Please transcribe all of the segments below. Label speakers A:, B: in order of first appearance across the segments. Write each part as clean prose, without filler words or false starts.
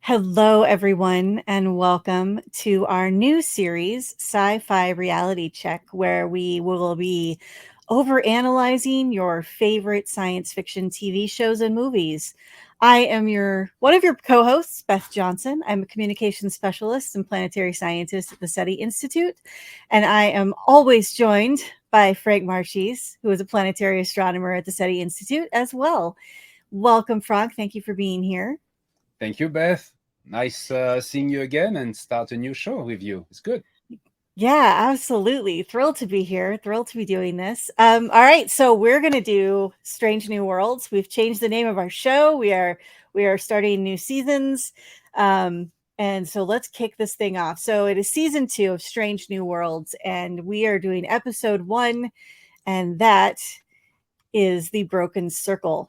A: Hello, everyone, and welcome to our new series, Sci-Fi Reality Check, where we will be overanalyzing your favorite science fiction TV shows and movies. I am one of your co-hosts, Beth Johnson. I'm a communications specialist and planetary scientist at the SETI Institute, and I am always joined by Franck Marchis, who is a planetary astronomer at the SETI Institute as well. Welcome, Franck. Thank you for being here.
B: Thank you, Beth. Nice seeing you again and start a new show with you. It's good.
A: Yeah, absolutely. Thrilled to be here. Thrilled to be doing this. All right, so we're going to do Strange New Worlds. We've changed the name of our show. We are starting new seasons. And so let's kick this thing off. So it is season 2 of Strange New Worlds, and we are doing episode 1, and that is The Broken Circle.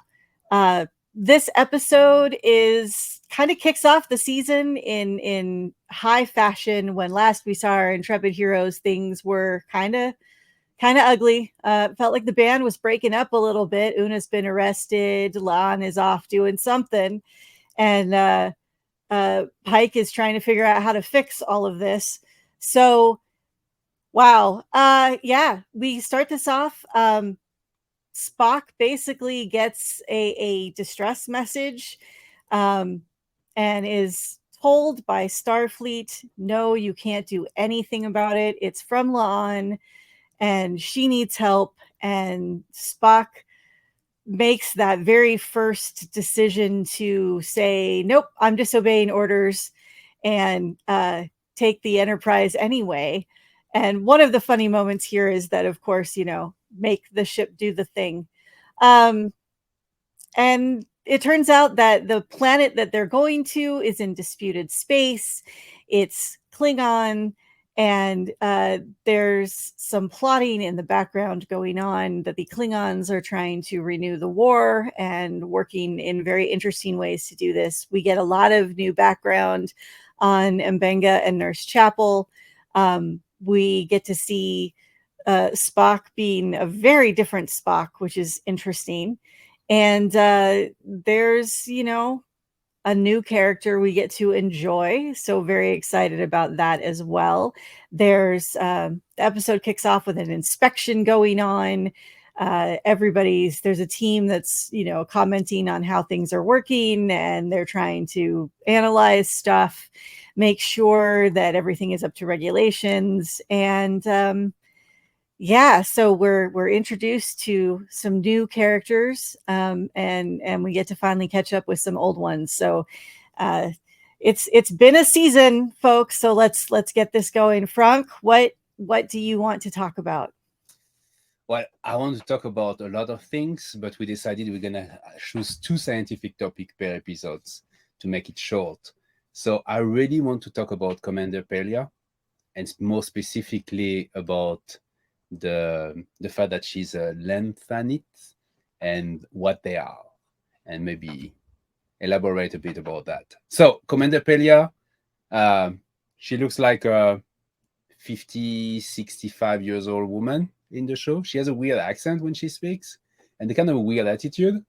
A: This episode is kind of kicks off the season in high fashion. When last we saw our intrepid heroes, things were kind of ugly. Felt like the band was breaking up a little bit. Una's been arrested. Lan is off doing something, and Pike is trying to figure out how to fix all of this. So, wow, yeah, we start this off. Spock basically gets a distress message and is told by Starfleet, no, you can't do anything about it. It's from La'an and she needs help. And Spock makes that very first decision to say, nope, I'm disobeying orders, and take the Enterprise anyway. And one of the funny moments here is that, of course, make the ship do the thing. And it turns out that the planet that they're going to is in disputed space. It's Klingon, and there's some plotting in the background going on that the Klingons are trying to renew the war and working in very interesting ways to do this. We get a lot of new background on Mbenga and Nurse Chapel. We get to see Spock being a very different Spock, which is interesting. And there's, a new character we get to enjoy. So very excited about that as well. There's the episode kicks off with an inspection going on. There's a team that's, commenting on how things are working, and they're trying to analyze stuff, make sure that everything is up to regulations. And yeah, so we're introduced to some new characters, and we get to finally catch up with some old ones. So it's been a season, folks. So let's get this going. Franck, what do you want to talk about?
B: Well, I want to talk about a lot of things, but we decided we're going to choose 2 scientific topics per episodes to make it short. So I really want to talk about Commander Pelia, and more specifically about the fact that she's a lanthanid and what they are, and maybe elaborate a bit about that. So Commander Pelia, she looks like a 50, 65 years old woman in the show. She has a weird accent when she speaks and a kind of weird attitude,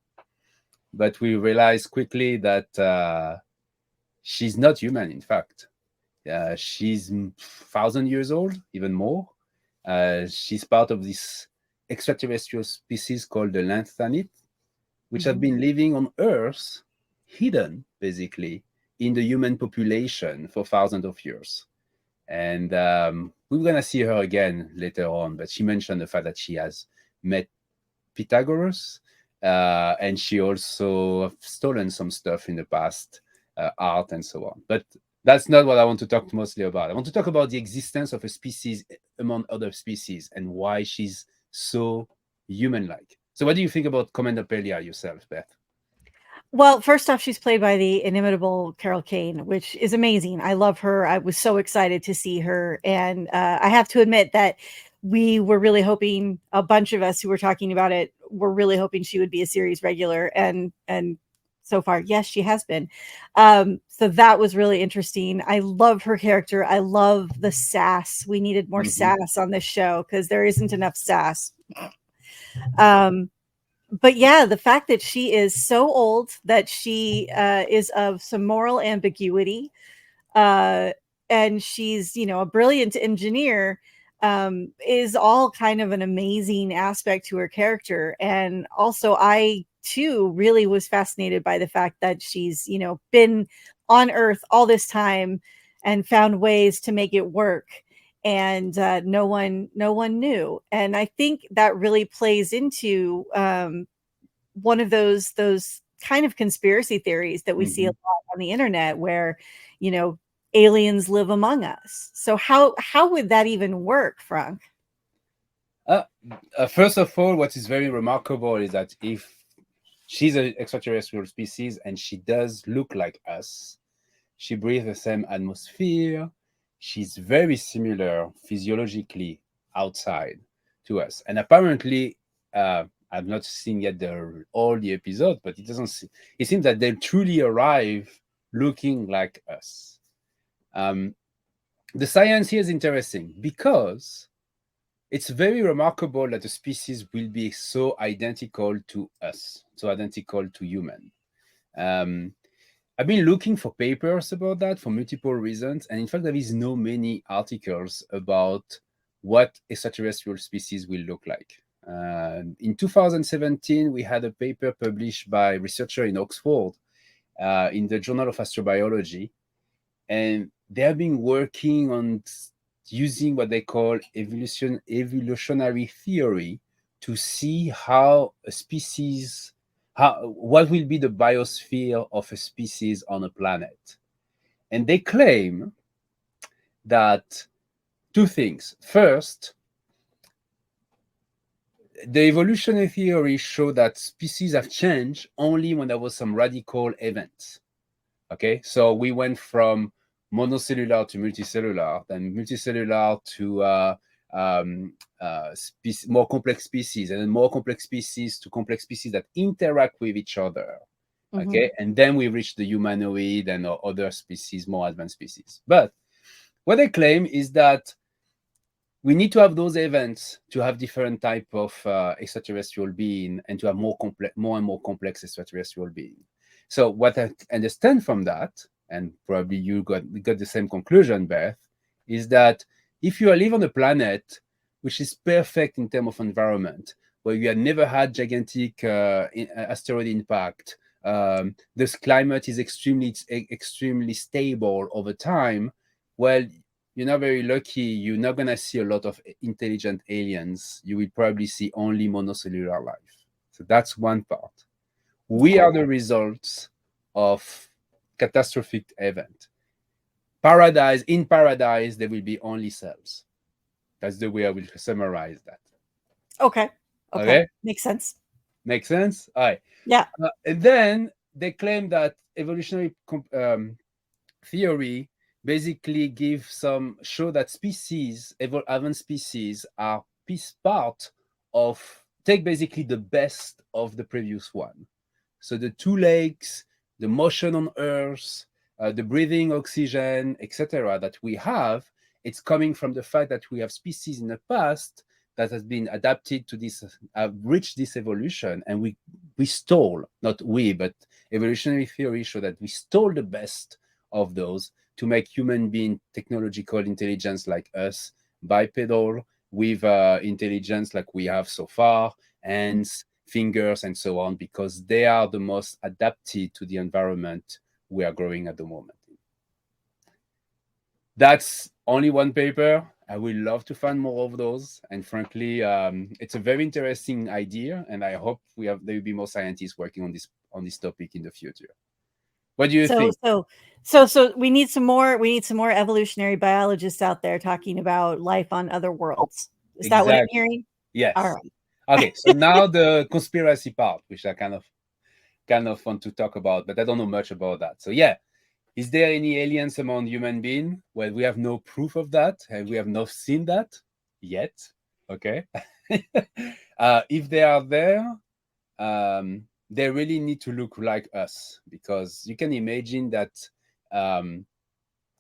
B: but we realize quickly that she's not human. In fact, she's 1,000 years old, even more. She's part of this extraterrestrial species called the lanthanid, which have been living on Earth, hidden basically in the human population for thousands of years. And we're going to see her again later on, but she mentioned the fact that she has met Pythagoras, and she also stolen some stuff in the past, art and so on. But that's not what I want to talk mostly about. I want to talk about the existence of a species among other species and why she's so human-like. So what do you think about Commander Pelia yourself, Beth?
A: Well, first off, she's played by the inimitable Carol Kane, which is amazing. I love her. I was so excited to see her. And I have to admit that we were really hoping, a bunch of us who were talking about it, were really hoping she would be a series regular. And so far, yes, she has been. So that was really interesting. I love her character. I love the sass. We needed more sass on this show because there isn't enough sass. but yeah, the fact that she is so old, that she is of some moral ambiguity, uh, and she's, you know, a brilliant engineer, is all kind of an amazing aspect to her character. And also, I too really was fascinated by the fact that she's, you know, been on Earth all this time and found ways to make it work. And no one knew. And I think that really plays into one of those kind of conspiracy theories that we see a
B: Mhm.
A: lot on the internet, where, you know, aliens live among us. So how would that even work, Franck?
B: Uh, First of all, what is very remarkable is that if she's an extraterrestrial species and she does look like us, she breathes the same atmosphere. She's very similar physiologically outside to us. And apparently, I've not seen yet all the episodes, but it doesn't. It seems that they truly arrive looking like us. Um, the science here is interesting because it's very remarkable that a species will be so identical to us, so identical to human. Um, I've been looking for papers about that for multiple reasons, and in fact, there is no many articles about what extraterrestrial species will look like. In 2017, we had a paper published by a researcher in Oxford in the Journal of Astrobiology, and they have been working on using what they call evolutionary theory to see how a species, what will be the biosphere of a species on a planet. And they claim that two things. First, the evolutionary theory show that species have changed only when there was some radical events. Okay, so we went from monocellular to multicellular, then multicellular to more complex species, and then more complex species to complex species that interact with each other.
A: Mm-hmm.
B: Okay, and then we reach the humanoid and other species, more advanced species. But what they claim is that we need to have those events to have different type of extraterrestrial being and to have more and more complex extraterrestrial being. So what I understand from that, and probably you got the same conclusion, Beth, is that if you live on a planet which is perfect in terms of environment, where you have never had gigantic asteroid impact, this climate is extremely stable over time, well, you're not very lucky. You're not going to see a lot of intelligent aliens. You will probably see only monocellular life. So that's one part. We
A: Okay.
B: are the results of catastrophic event. In paradise, there will be only cells. That's the way I will summarize that.
A: Okay. Okay.
B: Okay,
A: Makes sense.
B: make sense? All right.
A: Yeah.
B: And then they claim that evolutionary theory basically show that advanced species are part of take basically the best of the previous one. So the two legs, the motion on Earth, the breathing oxygen, etc., that we have, it's coming from the fact that we have species in the past that has been adapted to this, have reached this evolution, and we stole, not we, but evolutionary theory show that we stole the best of those to make human being technological intelligence like us, bipedal with intelligence like we have so far, hands, fingers, and so on, because they are the most adapted to the environment we are growing at the moment. That's only one paper. I would love to find more of those. And frankly, it's a very interesting idea, and I hope there will be more scientists working on this topic in the future. What do you
A: So
B: think?
A: we need some more evolutionary biologists out there talking about life on other worlds. Is that what I'm
B: Exactly.
A: hearing? All
B: Yes.
A: right.
B: Okay. So now the conspiracy part, which I kind of want to talk about, but I don't know much about that. So yeah, is there any aliens among human beings? Well, we have no proof of that, and we have not seen that yet. Okay. If they are there, they really need to look like us, because you can imagine that um,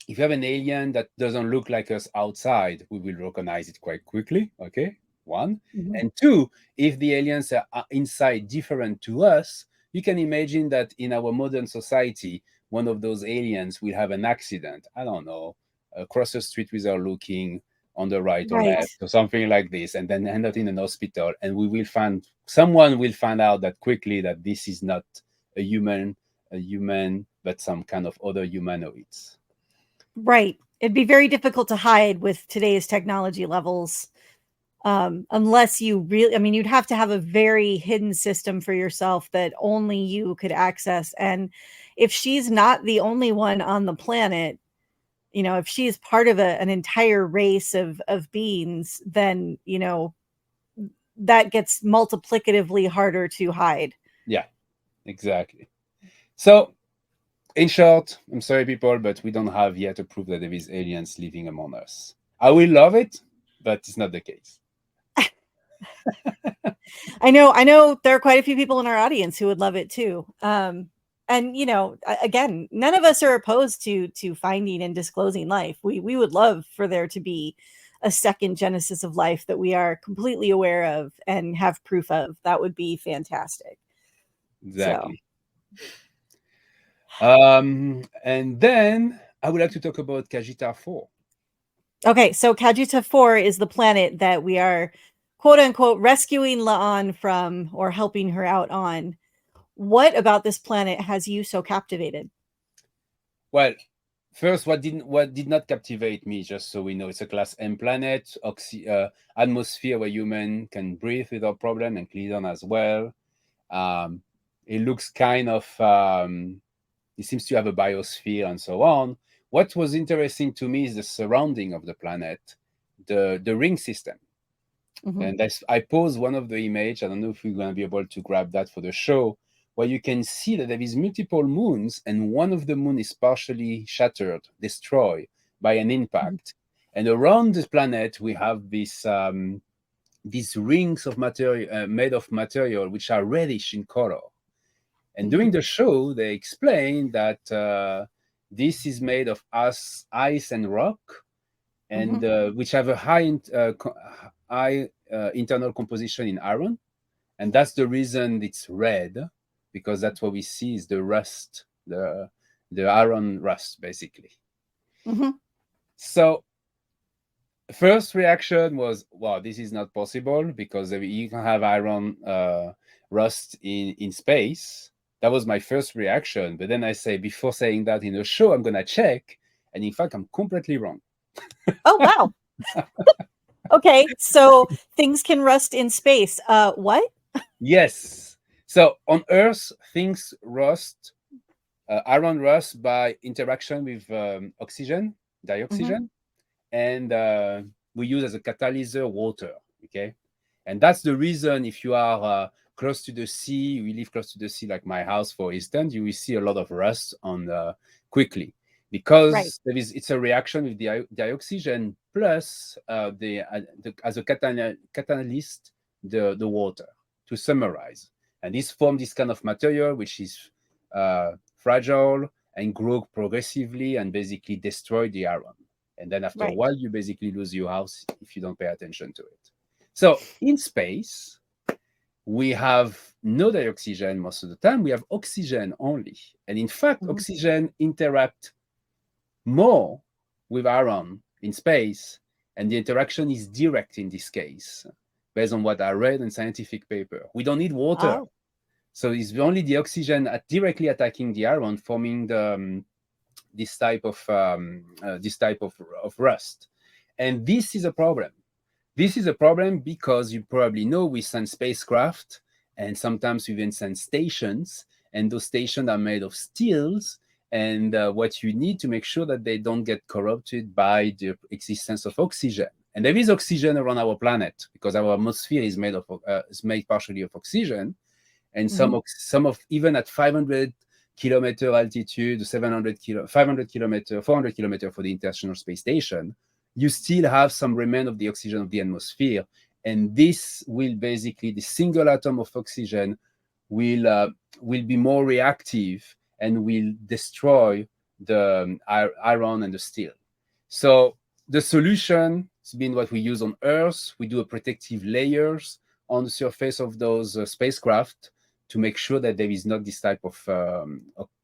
B: if you have an alien that doesn't look like us outside, we will recognize it quite quickly. Okay. one.
A: Mhm.
B: And two, if the aliens are inside different to us, you can imagine that in our modern society, one of those aliens will have an accident. I don't know, across the street without looking, on the right or
A: Right.
B: left, or something like this, and then end up in an hospital. And someone will find out that quickly that this is not a human, but some kind of other humanoids.
A: Right. It'd be very difficult to hide with today's technology levels. Unless you really, I mean, you'd have to have a very hidden system for yourself that only you could access. And if she's not the only one on the planet, if she's part of an entire race of beings, then, that gets multiplicatively harder to hide.
B: Yeah, exactly. So, in short, I'm sorry, people, but we don't have yet a proof that there is aliens living among us. I will love it, but it's not the case.
A: I know there are quite a few people in our audience who would love it too. And again, none of us are opposed to finding and disclosing life. We would love for there to be a second genesis of life that we are completely aware of and have proof of. That would be fantastic. So,
B: Exactly. And then I would like to talk about Kajita 4.
A: okay, so Kajita 4 is the planet that we are quote unquote rescuing La'an from or helping her out on. What about this planet has you so captivated?
B: Well, first, what did not captivate me, just so we know, it's a class M planet, atmosphere where human can breathe without problem, and Klingon as well. Um, it looks kind of, it seems to have a biosphere and so on. What was interesting to me is the surrounding of the planet, the ring system.
A: Mhm.
B: And I posed one of the image. I don't know if we're going to be able to grab that for the show, where you can see that there is multiple moons, and one of the moon is partially shattered, destroyed by an impact. And around the planet, we have these rings of material made of material which are reddish in color. And during the show, they explain that this is made of ice and rock, and which have a high internal composition in iron, and that's the reason it's red, because that's what we see is the rust, the iron rust, basically.
A: Mhm.
B: So first reaction was, wow, this is not possible because you can have iron rust in space. That was my first reaction. But then I say, before saying that in the show, I'm gonna check, and in fact, I'm completely wrong.
A: Oh, wow. Okay, so things can rust in space. What?
B: Yes. So on Earth, things rust, iron rust by interaction with oxygen,
A: Mhm.
B: dioxygen, and we use as a catalyzer water. Okay, and that's the reason if you are close to the sea, we live close to the sea, like my house, for instance, you will see a lot of rust on quickly,
A: Right.
B: because it's a reaction with the dioxygen plus as a catalyst, the water, to summarize. And this form this kind of material which is fragile and grow progressively and basically destroy the iron. And then after a
A: Right.
B: while, you basically lose your house if you don't pay attention to it. So in space, we have no dioxygen most of the time. We have oxygen only. And in fact,
A: Mhm.
B: oxygen interact more with iron in space, and the interaction is direct in this case, based on what I read in scientific paper. We don't need water.
A: Oh.
B: So it's only the oxygen directly attacking the iron, forming this type of rust. And this is a problem. This is a problem because you probably know we send spacecraft, and sometimes we even send stations, and those stations are made of steels. And what you need to make sure that they don't get corrupted by the existence of oxygen. And there is oxygen around our planet because our atmosphere is made partially of oxygen, and
A: Mhm.
B: some of even at 500-kilometer altitude, 500 kilometer, 400 kilometer for the International Space Station, you still have some remnant of the oxygen of the atmosphere, and this will basically, the single atom of oxygen will be more reactive and will destroy the iron and the steel. So the solution It's been what we use on Earth. We do a protective layers on the surface of those spacecraft to make sure that there is not this type of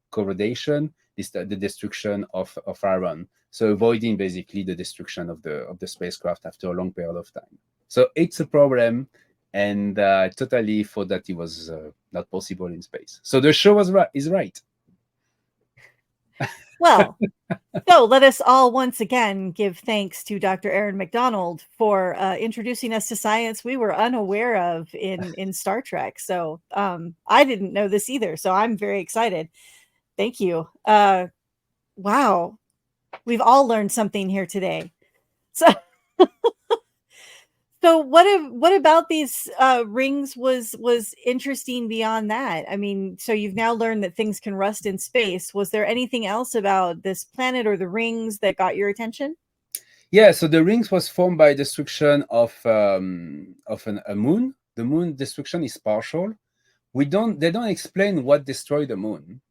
B: corrodation, the destruction of iron. So avoiding basically the destruction of the spacecraft after a long period of time. So it's a problem, and I totally thought that it was not possible in space. So the show is right.
A: Well, so let us all once again give thanks to Dr. Aaron McDonald for introducing us to science we were unaware of in Star Trek. So I didn't know this either. So I'm very excited. Thank you. Wow, we've all learned something here today. So. So what about these rings was interesting beyond that? I mean, so you've now learned that things can rust in space. Was there anything else about this planet or the rings that got your attention?
B: Yeah, so the rings was formed by destruction of a moon. The moon destruction is partial. They don't explain what destroyed the moon.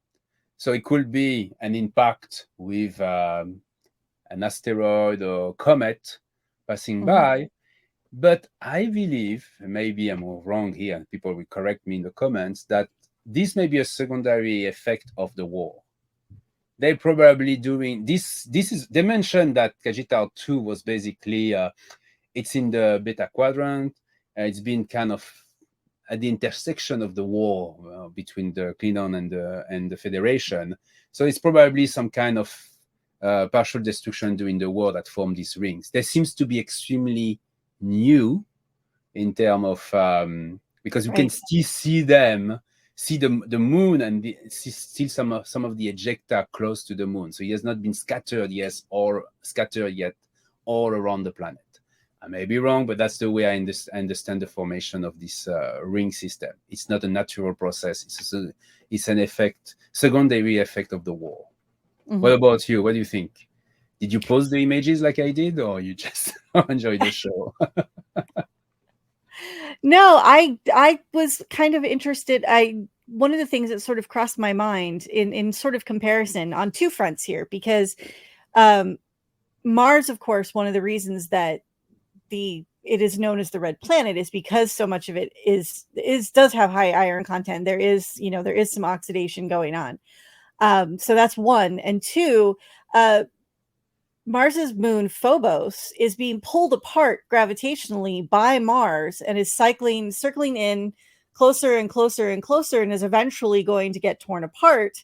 B: So it could be an impact with an asteroid or comet passing by. But I believe, maybe I'm wrong here, and people will correct me in the comments, that this may be a secondary effect of the war. They probably doing this. They mentioned that Sagittarius 2 was basically it's in the beta quadrant. It's been kind of at the intersection of the war between the Klingon and the Federation. So it's probably some kind of partial destruction during the war that formed these rings. There seems to be extremely new in terms of because you can still see them, see the moon, and still some of the ejecta close to the moon. So it has not been scattered yet all around the planet. I may be wrong, but that's the way I understand the formation of this ring system. It's not a natural process. It's an effect, secondary effect of the war. What about you? What do you think? Did you post the images like I did, or you just enjoy the show?
A: No, I was kind of interested. One of the things that sort of crossed my mind in sort of comparison on two fronts here, because Mars, of course, one of the reasons that it is known as the red planet is because so much of it does have high iron content. There is some oxidation going on. So that's one. And two, Mars's moon Phobos is being pulled apart gravitationally by Mars and is circling in closer and closer and closer, and is eventually going to get torn apart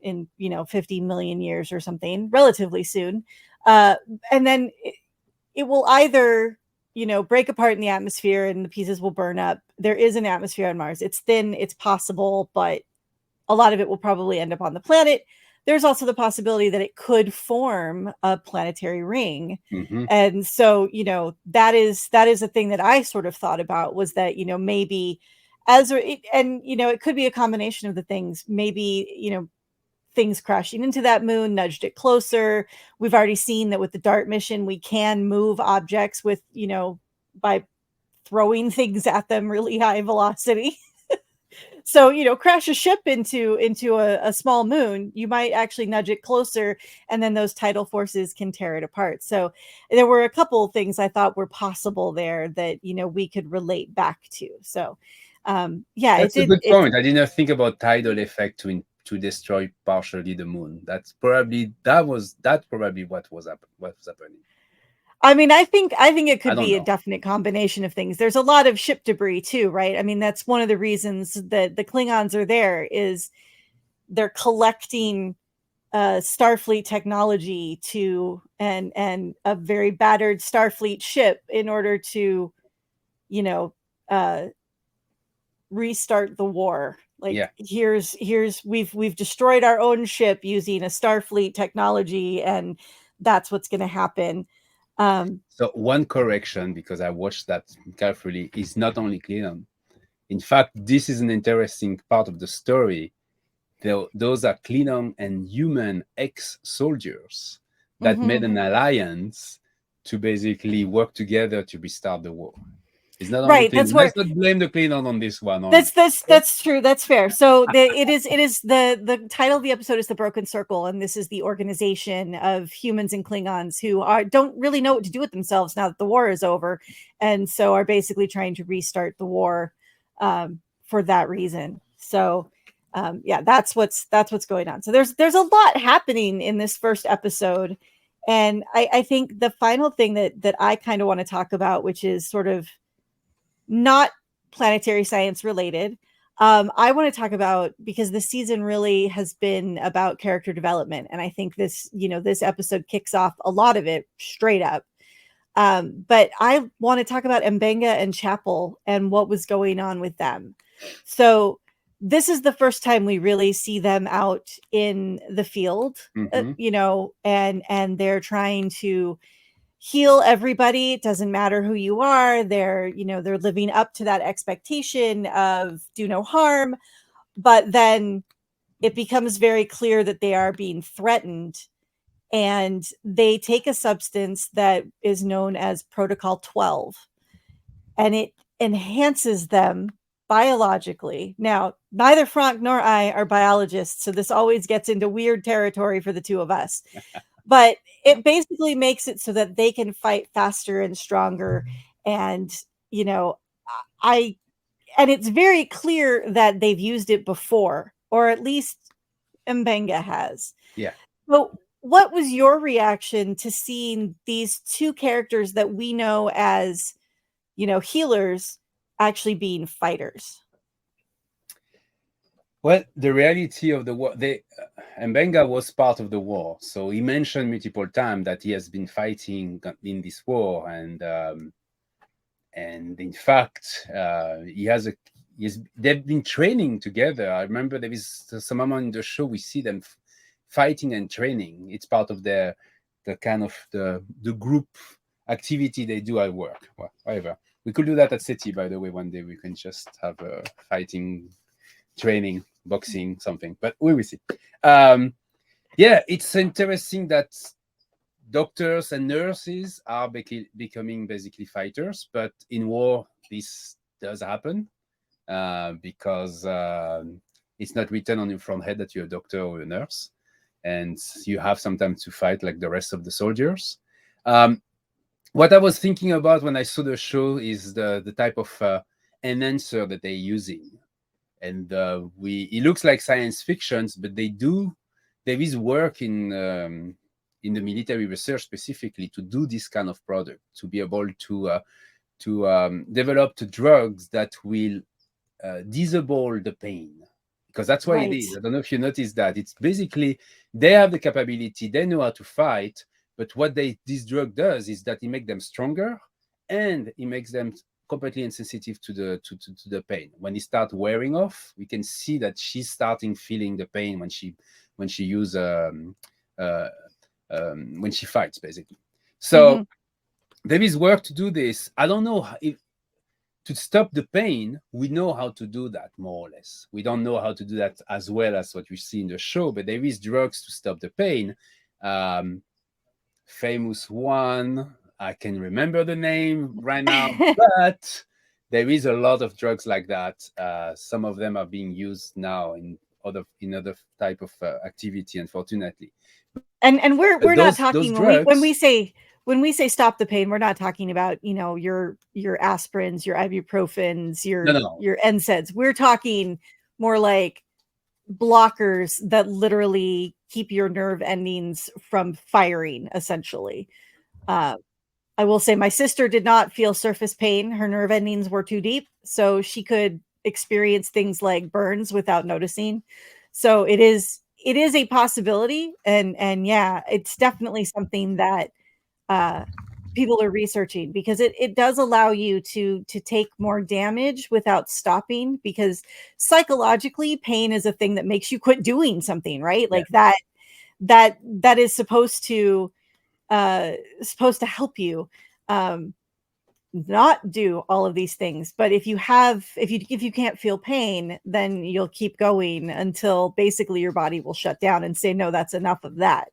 A: in 50 million years or something relatively soon. And then it will either break apart in the atmosphere and the pieces will burn up. There is an atmosphere on Mars. It's thin, it's possible, but a lot of it will probably end up on the planet. There's also the possibility that it could form a planetary ring. And so, that is a thing that I sort of thought about, was that, maybe it could be a combination of the things. Maybe, things crashing into that moon nudged it closer. We've already seen that with the DART mission, we can move objects with, by throwing things at them really high velocity. So, crash a ship into a small moon, you might actually nudge it closer, and then those tidal forces can tear it apart. So there were a couple of things I thought were possible there that, we could relate back to. So, yeah,
B: that's a good point. I didn't think about tidal effect to destroy partially the moon. That probably what was happening.
A: I mean, I think it could be a definite combination of things. There's a lot of ship debris too, right? I mean, that's one of the reasons that the Klingons are there, is they're collecting Starfleet technology and a very battered Starfleet ship in order to, restart the war. We've destroyed our own ship using a Starfleet technology, and that's what's going to happen.
B: So one correction, because I watched that carefully, is not only Klingon. In fact, this is an interesting part of the story. Those are Klingon and human ex-soldiers that made an alliance to basically work together to restart the war. It's not only
A: Right.
B: Klingon.
A: That's where
B: Let's not blame the Klingon on this one only.
A: that's true. That's fair. So it is the title of the episode is The Broken Circle, and this is the organization of humans and Klingons who don't really know what to do with themselves now that the war is over, and so are basically trying to restart the war for that reason. So yeah, that's what's going on. So there's a lot happening in this first episode, and I think the final thing that I kind of want to talk about, which is sort of not planetary science related. I want to talk about, because this season really has been about character development, and I think this episode kicks off a lot of it straight up. But I want to talk about Mbenga and Chapel and what was going on with them. So this is the first time we really see them out in the field, and they're trying to heal everybody. It doesn't matter who you are. They're living up to that expectation of do no harm. But then it becomes very clear that they are being threatened, and they take a substance that is known as Protocol 12, and it enhances them biologically. Now, neither Franck nor I are biologists, so this always gets into weird territory for the two of us. But it basically makes it so that they can fight faster and stronger. And, and it's very clear that they've used it before, or at least Mbenga has.
B: Yeah.
A: So what was your reaction to seeing these two characters that we know as, healers actually being fighters?
B: Well, the reality of the war, Mbenga was part of the war, so he mentioned multiple times that he has been fighting in this war, and in fact, they've been training together. I remember there is some moment in the show we see them fighting and training. It's part of the kind of the group activity they do at work. Well, however, we could do that at SETI, by the way. One day we can just have a fighting training, boxing, something, but we will see. Yeah, it's interesting that doctors and nurses are becoming basically fighters, but in war this does happen because it's not written on your front head that you're a doctor or a nurse, and you have sometimes to fight like the rest of the soldiers. What I was thinking about when I saw the show is the type of enhancer that they're using. And it looks like science fictions, but there is work in the military research specifically to do this kind of product, to be able to develop the drugs that will disable the pain, because that's what it is. I don't know if you noticed that. It's basically they have the capability, they know how to fight, but what this drug does is that it makes them stronger, and it makes them completely insensitive to the pain. When it starts wearing off, we can see that she's starting feeling the pain when she fights, basically. So there is work to do this. I don't know if to stop the pain. We know how to do that, more or less. We don't know how to do that as well as what we see in the show, but there is drugs to stop the pain. Famous one, I can remember the name right now, but there is a lot of drugs like that. Some of them are being used now in other type of activity, unfortunately.
A: And we're not talking when we say stop the pain, we're not talking about your aspirins, your ibuprofens, your NSAIDs. We're talking more like blockers that literally keep your nerve endings from firing, essentially. I will say my sister did not feel surface pain. Her nerve endings were too deep, so she could experience things like burns without noticing. So it is a possibility, and yeah, it's definitely something that people are researching, because it does allow you to take more damage without stopping, because psychologically pain is a thing that makes you quit doing something, right? Like that is supposed to help you not do all of these things. But if you can't feel pain, then you'll keep going until basically your body will shut down and say, no, that's enough of that.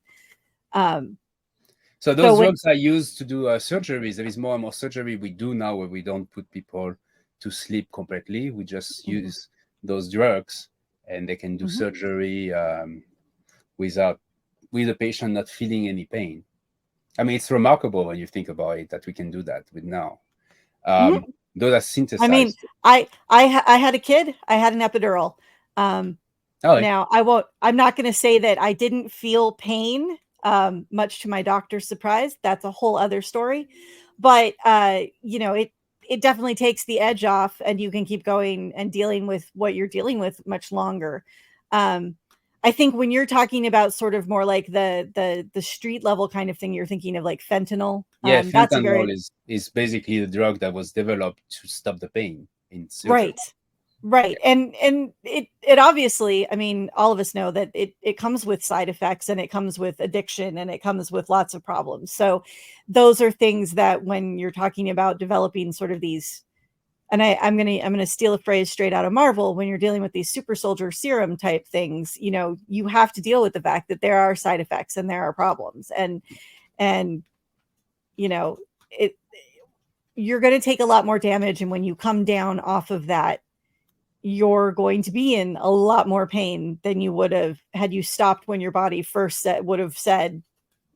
B: So those drugs are used to do surgeries. There is more and more surgery we do now where we don't put people to sleep completely. We just use those drugs, and they can do surgery with the patient not feeling any pain. I mean, it's remarkable when you think about it that we can do that with now. Those are synthesized.
A: I mean, I had a kid. I had an epidural. Now I'm not going to say that I didn't feel pain, much to my doctor's surprise. That's a whole other story. But it definitely takes the edge off, and you can keep going and dealing with what you're dealing with much longer. I think when you're talking about sort of more like the street level kind of thing, you're thinking of like fentanyl.
B: Yeah,
A: That's
B: fentanyl is basically the drug that was developed to stop the pain in surgery.
A: Right. Yeah. And it obviously, I mean, all of us know that it comes with side effects, and it comes with addiction, and it comes with lots of problems. So those are things that when you're talking about developing sort of these, and I'm gonna steal a phrase straight out of Marvel, when you're dealing with these super soldier serum type things, you have to deal with the fact that there are side effects and there are problems, and you're going to take a lot more damage. And when you come down off of that, you're going to be in a lot more pain than you would have had you stopped when your body first would have said,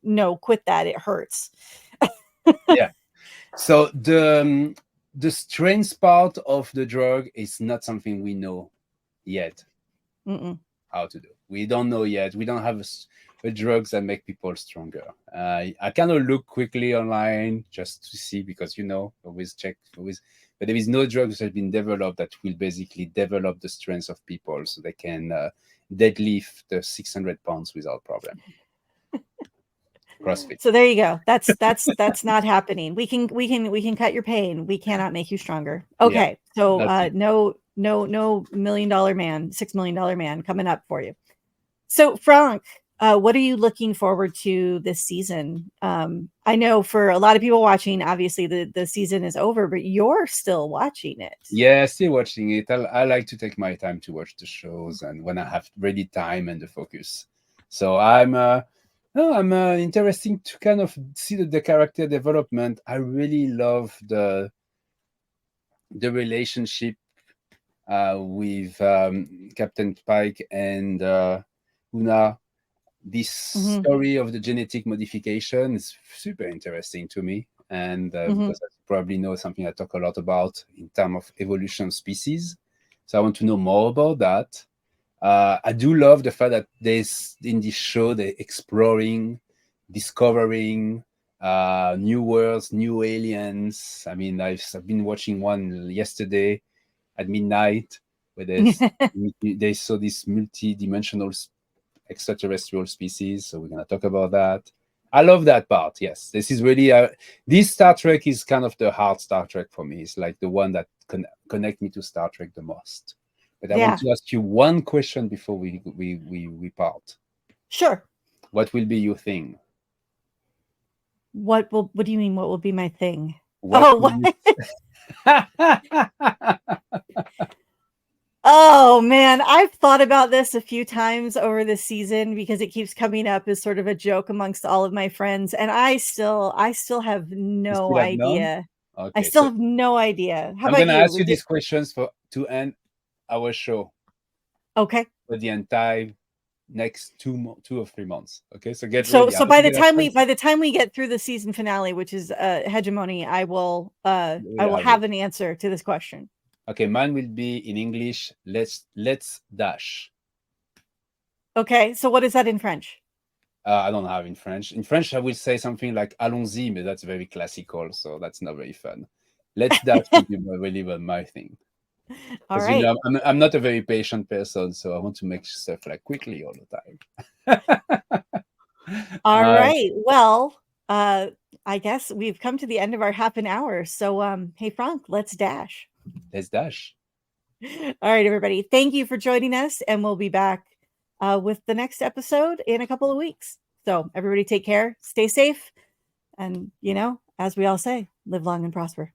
A: no, quit that. It hurts.
B: Yeah. So the strength part of the drug is not something we know yet how to do. We don't know yet. We don't have drugs that make people stronger. I kind of look quickly online just to see, because always check, but there is no drugs that have been developed that will basically develop the strength of people so they can deadlift the 600 pounds without problem. CrossFit.
A: So there you go. That's not happening. We can cut your pain. We cannot make you stronger. Okay. Yeah, so no $1 million man, $6 million man coming up for you. So Franck, what are you looking forward to this season? I know for a lot of people watching, obviously the season is over, but you're still watching it.
B: Yeah, still watching it. I like to take my time to watch the shows, and when I have really time and the focus. So I'm interesting to kind of see the character development. I really love the relationship with Captain Pike and Una. This story of the genetic modification is super interesting to me, and because I probably know something I talk a lot about in terms of evolution of species, so I want to know more about that. I do love the fact that there's in this show they're exploring, discovering new worlds, new aliens. I mean, I've been watching one yesterday at midnight where they saw this multi-dimensional extraterrestrial species. So we're going to talk about that. I love that part. Yes, this is really this Star Trek is kind of the hard Star Trek for me. It's like the one that connect me to Star Trek the most. But I want to ask you one question before we part.
A: Sure.
B: What will be your thing?
A: What do you mean? What will be my thing? Oh man, I've thought about this a few times over this season because it keeps coming up as sort of a joke amongst all of my friends, and I still have no idea. Okay, I still have no idea. How about you? I'm
B: going to ask you these questions to end our show.
A: Okay.
B: For the entire next 2 or 3 months. Okay, so get
A: ready.
B: So
A: by the time we get through the season finale, which is hegemony, I will have an answer to this question.
B: Okay, mine will be in English. Let's dash.
A: Okay, so what is that in French?
B: I don't have in French. In French, I will say something like "allons-y," but that's very classical, so that's not very fun. Let's dash will be really my thing.
A: All right.
B: I'm not a very patient person, so I want to make stuff like quickly all the time.
A: All right. Well, I guess we've come to the end of our half an hour. So, hey, Franck, let's dash.
B: Let's dash.
A: All right, everybody. Thank you for joining us, and we'll be back with the next episode in a couple of weeks. So, everybody, take care, stay safe, and as we all say, live long and prosper.